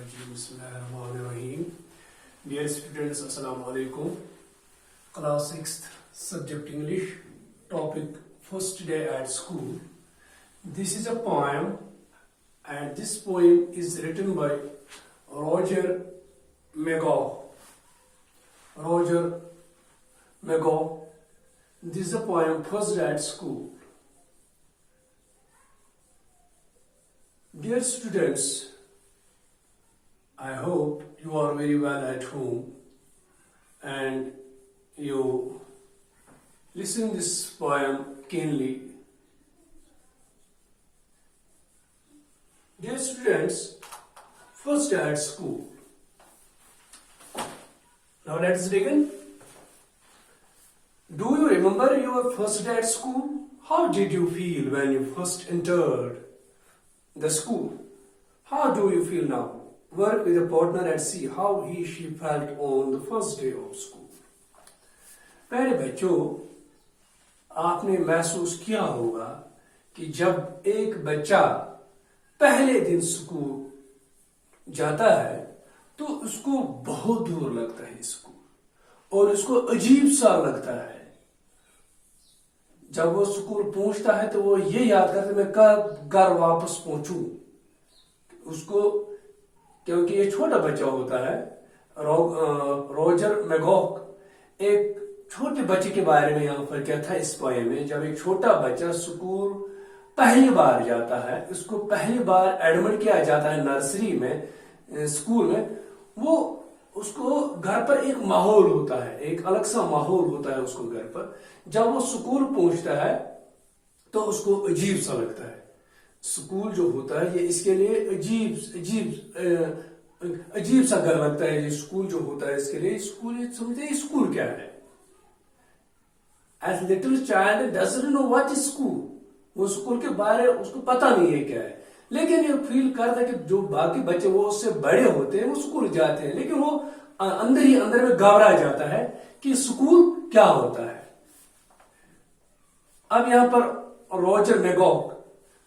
Bismillahirrahmanirrahim. Dear students, Assalamu alaikum. Class 6th, subject English, topic first day at school. This is a poem, and this poem is written by Roger McGaugh. Roger McGaugh. This is a poem, first day at school. Dear students, I hope you are very well at home and you listen this poem keenly. Dear students, first day at school. Now let's begin. Do you remember your first day at school? How did you feel when you first entered the school? How do you feel now? Work with a partner and see how she felt on the first day of school. प्यारे बच्चों, आपने महसूस किया होगा कि जब एक बच्चा पहले दिन स्कूल जाता है तो उसको बहुत दूर लगता है स्कूल और उसको अजीब सा लगता है। जब वो स्कूल पहुंचता है तो वो ये याद करता है मैं कब घर वापस पहुंचूं। उसको, क्योंकि ये छोटा बच्चा होता है, रोजर मैगॉग एक छोटे बच्चे के बारे में यहाँ पर क्या था इस पोएम में। जब एक छोटा बच्चा स्कूल पहली बार जाता है, उसको पहली बार एडमिट किया जाता है नर्सरी में, स्कूल में, वो उसको घर पर एक माहौल होता है, एक अलग सा माहौल होता है उसको घर पर। जब वो स्कूल पहुंचता है तो उसको अजीब सा लगता है। स्कूल जो होता है ये इसके लिए अजीब सा घर लगता है। ये स्कूल जो होता है इसके लिए स्कूल समझते स्कूल क्या है। As little child doesn't know what is school. वो स्कूल के बारे उसको पता नहीं है क्या है, लेकिन ये फील करता है कि जो बाकी बच्चे वो उससे बड़े होते हैं वो स्कूल जाते हैं, लेकिन वो अंदर ही अंदर में घबरा जाता है कि स्कूल क्या होता है। अब यहां पर रोजर मैगॉग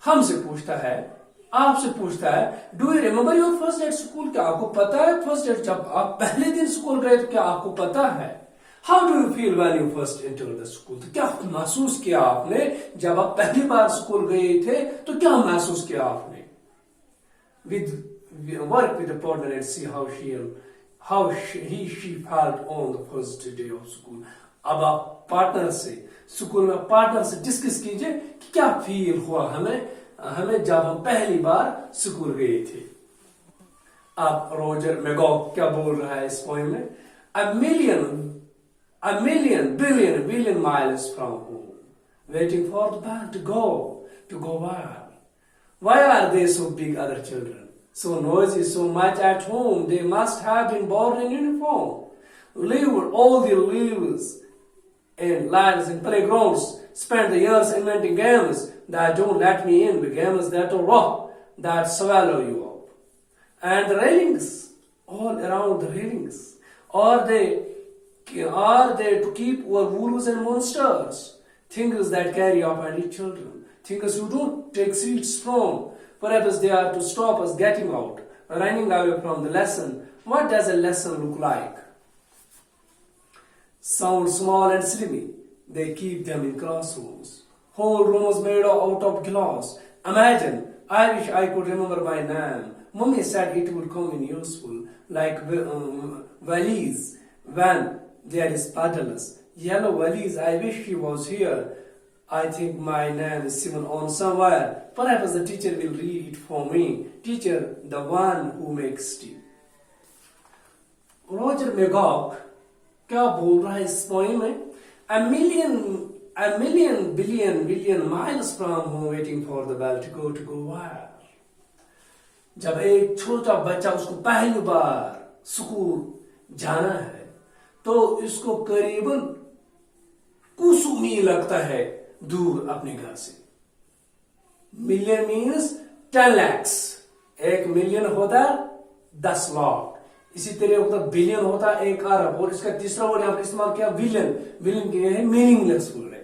हमसे पूछता है, आपसे पूछता है, do you remember your first day at school? क्या आपको पता है फर्स्ट डे जब आप पहले दिन स्कूल गए तो क्या आपको पता है? How do you feel when you first entered the school? तो क्या महसूस किया आपने जब आप पहली बार स्कूल गए थे? तो क्या महसूस किया आपने? Work with the partner and see how she felt on the first day of school. अब आप पार्टनर से, स्कूल में पार्टनर से डिस्कस कीजिए कि क्या फील हुआ हमें जब हम पहली बार स्कूल गए थे। अब रोजर मैगॉग क्या बोल रहा है इस पोएम में? A billion miles from home, waiting for the band to go where? Why are they so big, other children? So noisy, so much at home, they must have been born in uniform. Lived all their lives in lives in playgrounds, spent the years inventing games that don't let me in, the games that are rough, that swallow you up. And the railings, all around the railings, are they to keep our wolves and monsters, things that carry off any children, things you don't take seats from. Perhaps they are to stop us getting out, running away from the lesson. What does a lesson look like? Sound small and slimy. They keep them in classrooms. Whole rooms made out of glass. Imagine, I wish I could remember my name. Mummy said it would come in useful, like valise, when there is paddles. Yellow valise, I wish she was here. I think my name is Simon on somewhere. Perhaps the teacher will read it for me. Teacher, the one who makes tea. Roger मैगॉग क्या बोल रहा है इस poem में? A million billion miles from home, waiting for the bell to go where? जब एक छोटा बच्चा उसको पहली बार स्कूल जाना है तो इसको करीबन कुछ मील लगता है दूर अपने घर से। Million means 10 lakhs। 1 मिलियन होता 10 लाख। इसी तरह होता बिलियन होता 1 अरब। और इसका तीसरा वर्ड यहां पर इस्तेमाल किया विलियन। विलियन के लिए मीनिंगलेस बोल रहे।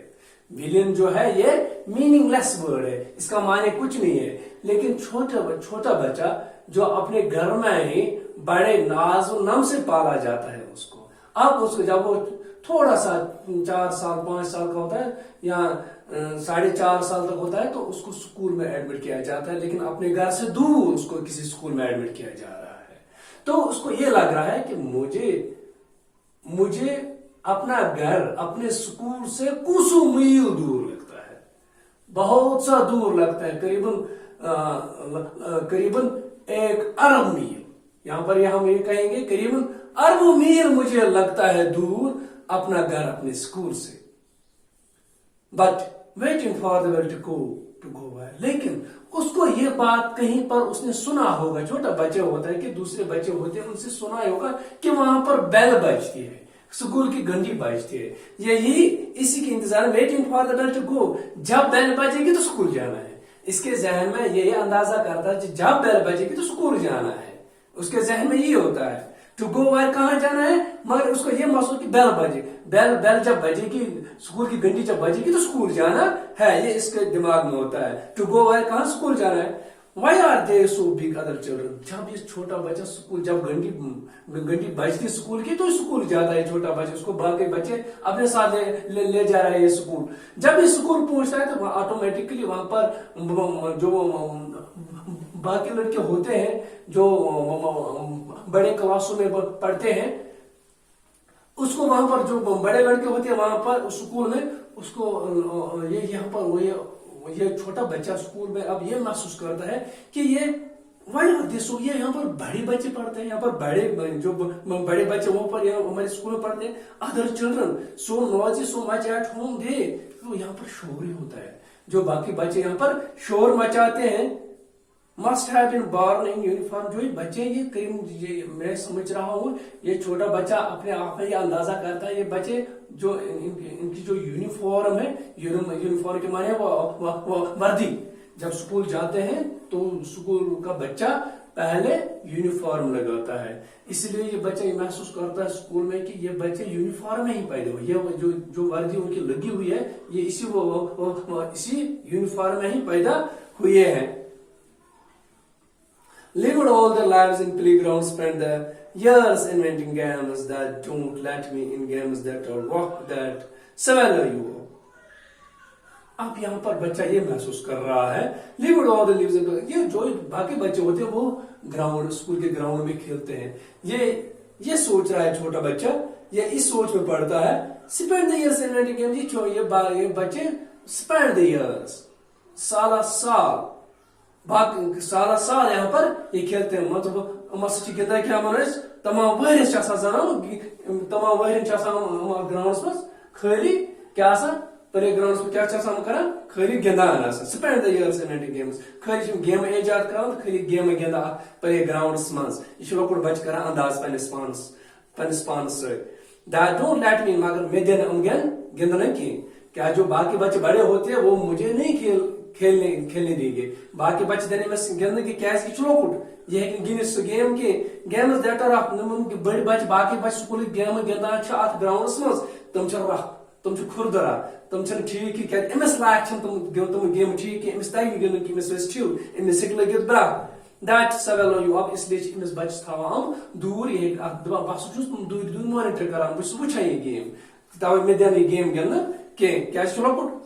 विलेन जो है ये मीनिंगलेस वर्ड है, इसका माने कुछ नहीं है। लेकिन छोटा बच्चा जो अपने घर में ही बड़े नाज और नम से पाला जाता है उसको, अब उसको जब वो थोड़ा सा 4 साल 5 साल का होता है या 4.5 साल तक होता है तो उसको स्कूल में एडमिट किया जाता है, लेकिन अपने घर से दूर उसको किसी स्कूल में एडमिट किया जा रहा है। तो उसको ये लग रहा है कि मुझे अपना घर अपने स्कूल से कुछ मील दूर लगता है, बहुत सा दूर लगता है, करीबन 1 अरब मील। यहां पर हम ये कहेंगे करीबन अरबों मील मुझे लगता है दूर अपना घर अपने स्कूल से। But waiting for the bell to go bye, लेकिन उसको ये बात कहीं पर उसने सुना होगा, छोटा बच्चा होता है कि दूसरे बच्चे होते हैं उनसे सुना होगा कि वहां पर बेल बजती है, स्कूल की घंटी बजती है। यही इसी के इंतजार, waiting for the bell to go, जब बेल बजेगी तो स्कूल जाना है। इसके जहन में यही अंदाजा करता है कि जब बेल बजेगी तो स्कूल जाना है, उसके जहन में ये होता है। टू गो वायर कहां जाना है, मगर उसको ये महसूस कि बेल बजे, बेल जब बजेगी, स्कूल की घंटी जब बजेगी तो स्कूल जाना है, ये इसके दिमाग में होता है। टू गो वायर कहां, स्कूल जाना है। Why are they so big other children? जब ये छोटा बच्चा स्कूल, जब घंटी बजती स्कूल की तो स्कूल जाता है छोटा बच्चा, उसको बाकी बच्चे अपने साथ ले जा रहा है ये स्कूल। जब ये स्कूल पहुंचता है तो ऑटोमेटिकली वहां पर जो बाकी लड़के होते हैं जो बड़े क्लासों में पढ़ते हैं, उसको वहां पर जो बड़े लड़के होते हैं वहां पर स्कूल में, उसको ये यहाँ पर ये छोटा बच्चा स्कूल में अब ये महसूस करता है कि ये ये यहाँ पर बड़े बच्चे पढ़ते हैं, यहाँ पर बड़े बच्चे वहां पर हमारे स्कूल में पढ़ते हैं। Other children so noisy so much at home they, तो यहाँ पर शोर ही होता है, जो बाकी बच्चे यहाँ पर शोर मचाते हैं। Must have been born in uniform, जो बच्चे ये मैं समझ रहा हूँ ये छोटा बच्चा अपने आप में ये अंदाजा करता है, ये बच्चे जो इनकी जो यूनिफॉर्म है, यूनिफॉर्म के माने वो वर्दी, जब स्कूल जाते हैं तो स्कूल का बच्चा पहले यूनिफॉर्म लगाता है, इसलिए ये बच्चा ये महसूस करता है स्कूल में कि ये बच्चे यूनिफॉर्म में ही पैदा हुए, ये जो वर्दी उनकी लगी हुई है ये इसी यूनिफॉर्म में ही पैदा हुए हैं। Lived all their lives in playgrounds, spent their years inventing games that don't let me in games that are rock that swallow you. अब यहाँ पर बच्चा ये महसूस कर रहा है, lived all the lives in, ये जो बाकी बच्चे होते हैं वो ग्राउंड, स्कूल के ग्राउंड में खेलते हैं, ये सोच रहा है छोटा बच्चा, ये इस सोच में पढ़ता है। spend the years inventing games, ये बच्चे spend the years, साल यहाँ पर ये खेलते हैं, मतलब गिंदा क्या मनस तमाम वहरिस तमाम वहरिन ग्राउंड्स में खाली क्या प्ले ग्राउंड्स में क्या करान, खाली गिंदान spend the years inventing games, खाली गेम एजाद करान, खाली गेम गिंदा प्ले ग्राउंड्स मज, यह लकुट बच्चे करान अंदाज पन्निस पानस दैट डोंट लेट मी, मगर मे दिन गिंदन की, क्या जो बाकी बच्चे बड़े होते हैं वो मुझे नहीं खेलने देंगे, बाकी बच्चे देने में गिंदने की क्या लकुट ये गिंदिस गेम के गेम्स दैट आर बड़ी बच्चे बाकी बच्चे स्कूल गेम गिंदान अत ग्राउंड्स मज, तुम खुरदरा, तुम ठीक क्या अमिस लायक तुम गेम ठीक अमिस तक गिंदन कि अमिस ठीक अमिस हेक लगित ब्रा दैट सवेलो यू, अब इसलिए अमिस बच्चे थवान दूर, ये बस दूर मॉनिटर करान, बस वुचान ये गेम, तवे मे दिन ये गेम गिंदन क्या लकुट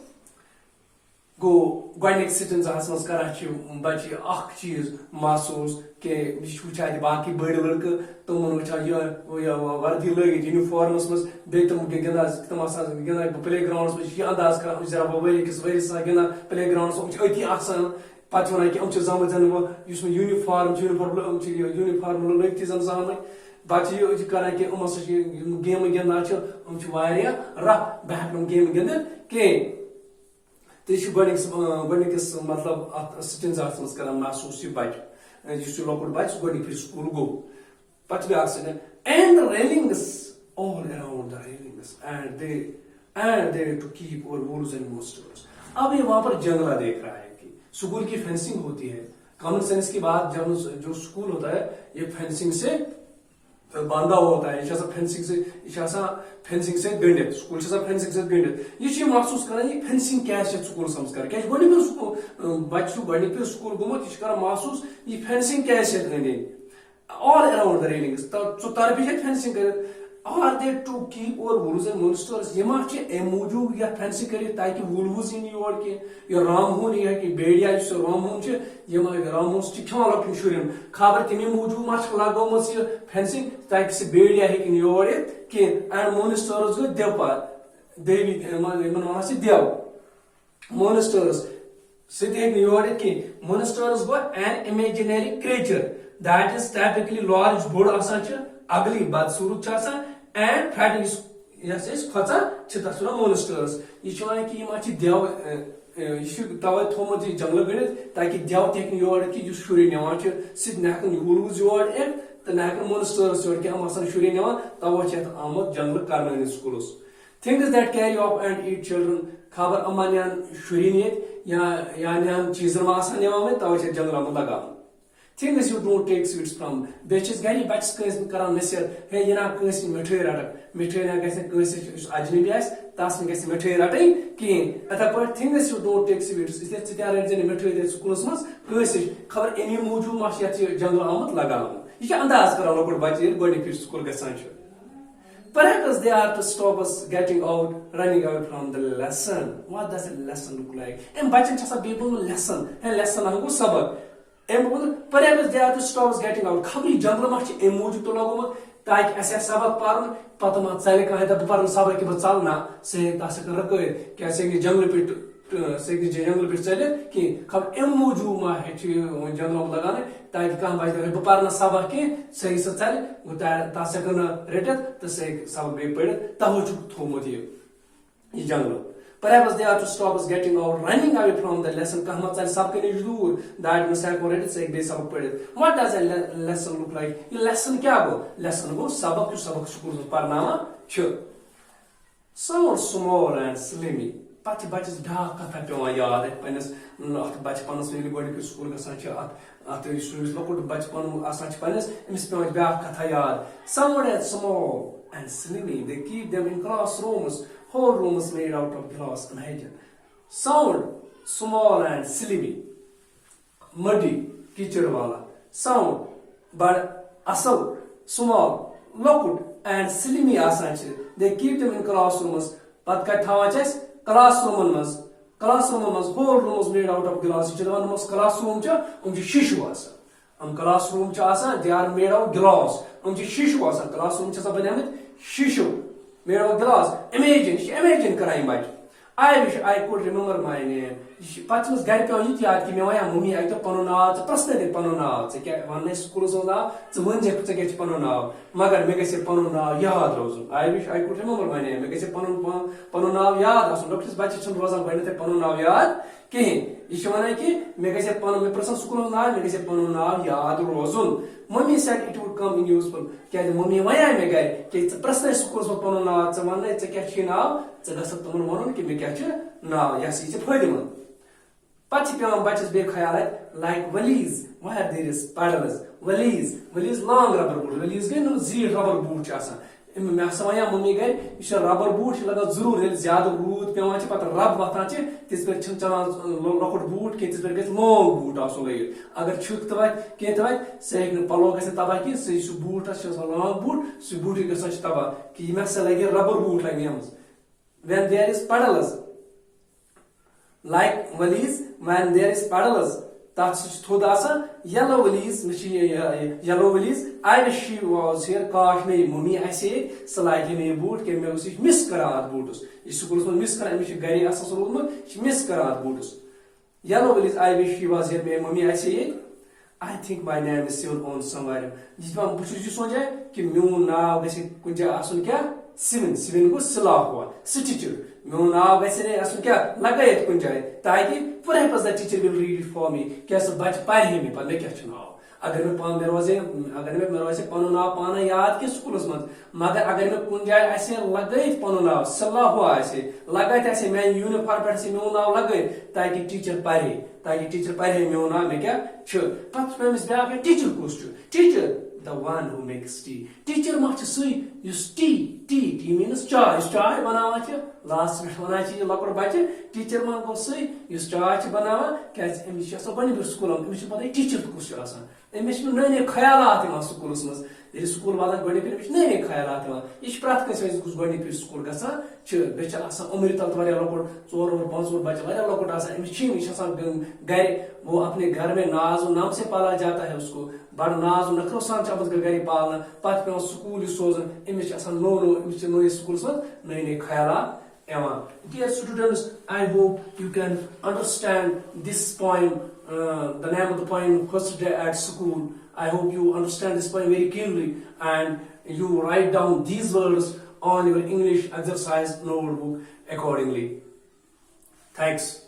गो गक सिटन्स मज करान बच्चे अख चीज महसूस कि वुचान बाकी बड़ लड़के तुम वुचान वर्दी लगित यूनिफॉर्मस मज, बे तुम गिंदान प्ले ग्राउंड्स में अंदाज कर जरा वरिस गिंदान प्ले ग्राउंड्स अति पे वन कि जमत जन यूनिफॉर्म लगित जम पे करान कि गेम गिंदान रफ बह हेक गेम गिंदित कहें, तो गस मतलब सिटन्स मज कर महसूस यह बच्चे लकुट बच्चे गोड फिर स्कूल गो पे and railings all around the railings and they to keep out wolves and monsters. अब ये वहां पर जंगला देख रहा है कि स्कूल की फेंसिंग होती है, कॉमन सेंस की बात, जब जो स्कूल होता है ये फेंसिंग से तो बंदा होता है ये फेंसिंग से गंडित स्कूल फेंसिंग से गंडित ये महसूस कर फेंसिंग क्या स्कूल मज कर क्या बच्चे गो स्कूल गोमुत यह महसूस ये फेंसिंग क्या अंदि ऑल अराउंड द रेलिंग्स तो तरफ फेंसिंग कर are they to keep out wolves and मोन्स्टर्स ये अम मूजूब या फेंसिंग कर ताकि वुल्व्स इन योर कि रामहून यह कि बेड़िया रामहून रामहूस खेवान लकटन शुरन खबर तमे मूजूब लगोम यह फेंसिंग ताकि सह बेड़िया हेन योर कि एंड मोन्स्टर्स गो देवपा देवी वन देव मोन्स्टर्स सह योर कि monsters go an imaginary creature that is typically large बोड़ अगली बदसूरत एंड फैटिंग खोचान मोन्स्टर्स यह कि देव तवे थोमुत जंगल गणित ताकि देव तक योर कि शुर निवान सह वुल्व्स योर तो न मोन्स्टर्स योर कि हम शुर निवान तवे आमुत जंगल कर schools things that carry off and eat children खबर अमा नान शुर या नान चीजन निवान तवे जंगल आमुत लगा Things you don't take sweets from. Beches gari bachs kans karan nasir. Hey yana kans mithai ratak. Mithai na kaise kans ajnabi as tas ne kaise mithai ratai ki. Atha par things you don't take sweets. Isle chitya rajne mithai de schools mas kans khabar eni muju mas yat jungle amat lagam. Ye andaz karan lokod bachi godi fir school gasan chu. Perhaps they are to stop us getting out, running away from the lesson. What does a lesson look like? And bachan chasa people lesson. And lesson hangu sabak. Perhaps they are to stop us getting out. खबरी जंगल मह मूजूब तो लगोमुत ताकि अस सबक पार पत मा चल कह पार सबक कि चल ना सह रक क्या जंगल पे जंगल पे चल कि खबर अम मूजूब मा जंगल लगान ताकि कह बच बह पार सबक कि सही सह चल तस रटित तो सह सबक बे पढ़ तवो थोमुत यह जंगल Perhaps they are to stop us getting out, running away from the lesson. Kahma chal sabke nish dur. That must have already said they sabak padhe. What does a lesson look like? Ye lesson kya go? Lesson go sabak to sabak school parnama chu. Sound small and slimy. Pati bachis da katha pewa yaad. Panis bachpanas veli godi ke school ka sancha at students lokod bachpan asanch panis emis pewa da katha yaad. Somewhat small and slimy. They keep them in classrooms. Whole rooms made out of glass and hydrogen. Sound small and slimy, muddy, kitchen wala. Sound but asal small, lokud and slimy asanch. They keep them in classrooms. But kathavachas classroom mas whole rooms made out of glass. Children mas classroom cha shishu asa. Classroom cha asa they are made of glass. Shishu asa classroom cha sabanamit shishu. Made of glass. Imagine crying but I wish I could remember my name. Patmus gari pe yit yaad ki me waya mummy ai to panu naam to prasne de panu naam se kya one school so na to manje to ke panu naam magar me kaise panu naam yaad rozu. I wish I could remember my name. Me kaise panu naam yaad asu doctors bache chun rozan banete panu naam yaad ki ishwana ki me kaise panu me prasan school naam me kaise panu naam yaad rozun. Mummy said it would come in useful. Kya mummy waya me gai ki prasne school so panu naam chamane che kya chi naam che gasat tumun monon ki me kya chi naam yasi che phoidiman. Pachi pewan bachas be khayalat like valise. Why are there is paddles? Valise long rubber boot. Valise gay no zero rubber boot chasa. Me samaya mummy gay isha rubber boot laga zarur hel zyada rood pewan che pat rub watan che tis per chun chalan lokot boot ke tis per gay long boot aso lagi. Agar chuk tawai ke tawai se ek palo gase tawai ki se su boot as long boot su boot ke sach tawa ki me se lagi rubber boot lagi yams. When there is paddles like valise when there is paddles that's thoda sa yellow valise yellow valise I wish she was here kash me mummy I say slide me boot ke me usi miss karat bootus is school so miss kara me gari asas room she miss karat bootus yellow valise I wish she was here me mummy I say I think my name is still on somewhere jisma buchu ji sonja ki meu naam gase kunja asun kya Sivan को सिला हुआ teacher मैं नाव वैसे नहीं असुन क्या लगाए कुछ जाए ताकि perhaps the teacher will read it for me कैसे बच पाए ही मैं पर मैं क्या चुनाव अगर मैं मेरे वैसे पनो नाव पाना याद के स्कूल में मगर अगर मैं कुछ जाए ऐसे लगाए पनो नाव सिला हुआ ऐसे लगाए ऐसे मैं यूनिफॉर्म पर से मैं नाव लगाए ताकि टीचर पढ़े मैं नाव में क्या छु पत में मिस ब्याह के टीचर कुछ teacher the one who makes tea. Teacher mach sui use tea. Tea means chai. Chai banawa che last wana chi lakor bache teacher man go sui use chai che banawa kaz emis asa bani bir school am emis pata teacher kus asa emis ne khayalat iman school mas ये school वाला गणि पे नए ख्यालात यह प्रात कंस गुस गणि पे school गसा बे उम्र तल वारिया लकोट 4 और 5 और बच्चा वारिया लकोट घर वो अपने घर में नाज और नाम से पाला जाता है उसको बड़ नाज और नखरो सान घर पालना पत पे स्कूल सोजन अमिस नो नो स्कूल नए ख्यालात Dear students, I hope you can understand this poem, the name of the poem, First Day at School. I hope you understand this poem very keenly and you write down these words on your English exercise notebook accordingly. Thanks.